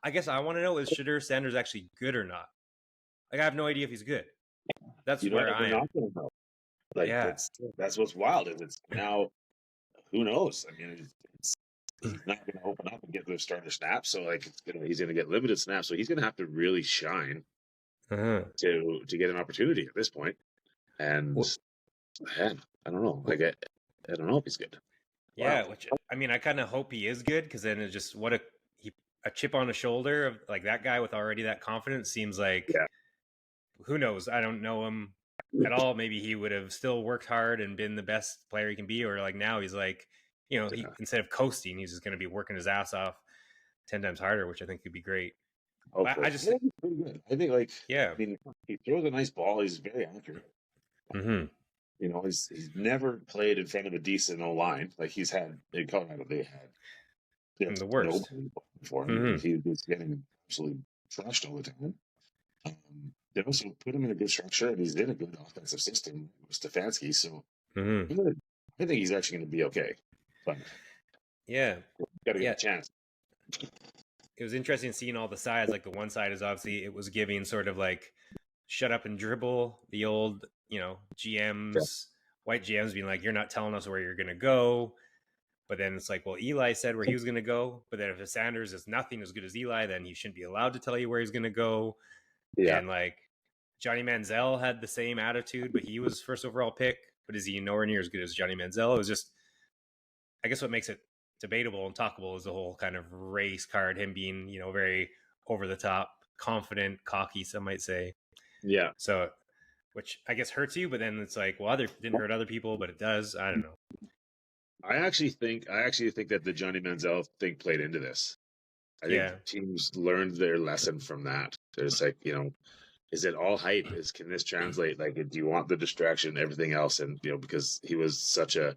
I guess I want to know, is Shedeur Sanders actually good or not? Like, I have no idea if he's good. That's You know where what? I We're am. not going to know. Like Yeah. that's what's wild is it's now. Who knows? I mean, he's not going to open up and get those starter snaps. So like, he's going to get limited snaps. So he's going to have to really shine Uh-huh. to get an opportunity at this point. And Well, man, I don't know. Like I don't know if he's good. Wow. yeah, which I mean, I kind of hope he is good because then it's just a chip on the shoulder of like that guy with already that confidence seems like Yeah. who knows? I don't know him at all. Maybe he would have still worked hard and been the best player he can be, or like now he's like, he instead of coasting, he's just going to be working his ass off 10 times harder, which I think could be great. Hopefully. I just, Yeah, he's pretty good. I think yeah. I mean, he throws a nice ball. He's very accurate. Mm-hmm. He's never played in front of a decent O line. Like he's had in Colorado, they had The worst. nobody before him. Mm-hmm. He was getting absolutely crushed all the time. They also put him in a good structure, and he's in a good offensive system with Stefanski. So I think he's actually going to be okay. But yeah, got to get a chance. It was interesting seeing all the sides. Like the one side is obviously it was giving sort of like shut up and dribble, the old GMs, white GMs being like, you're not telling us where you're going to go. But then it's like, well, Eli said where he was going to go. But then if Sanders is nothing as good as Eli, then he shouldn't be allowed to tell you where he's going to go. Yeah. And like Johnny Manziel had the same attitude, but he was first overall pick. But is he nowhere near as good as Johnny Manziel? It was just, I guess what makes it debatable and talkable is the whole kind of race card, him being, very over the top, confident, cocky, some might say. Yeah. So, which I guess hurts you, but then it's like, well, didn't hurt other people, but it does. I don't know. I actually think that the Johnny Manziel thing played into this. I think teams learned their lesson from that. There's like, is it all hype? Can this translate? Like, do you want the distraction and everything else? And because he was such a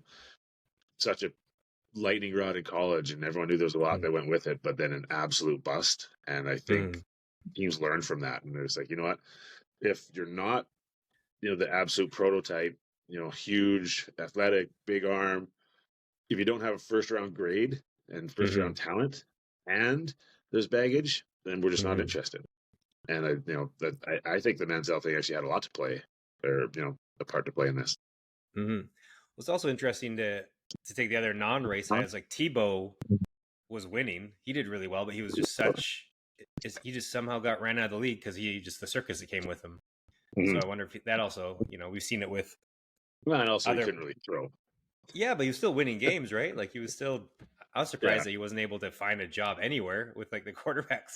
lightning rod in college, and everyone knew there was a lot that went with it, but then an absolute bust. And I think teams learned from that, and there's like, you know what? If you're not, the absolute prototype, huge, athletic, big arm, if you don't have a first round grade and first round talent, and there's baggage, then we're just not interested. And I think the Manziel thing actually had a lot to play, or a part to play in this. Mm-hmm. It's also interesting to take the other non-race sides. Like Tebow was winning; he did really well, but he was just he just somehow got ran out of the league because the circus that came with him. So I wonder if that also, we've seen it with. Well, and also he couldn't really throw. Yeah, but he was still winning games, right? Like he was still. I was surprised that he wasn't able to find a job anywhere with like the quarterbacks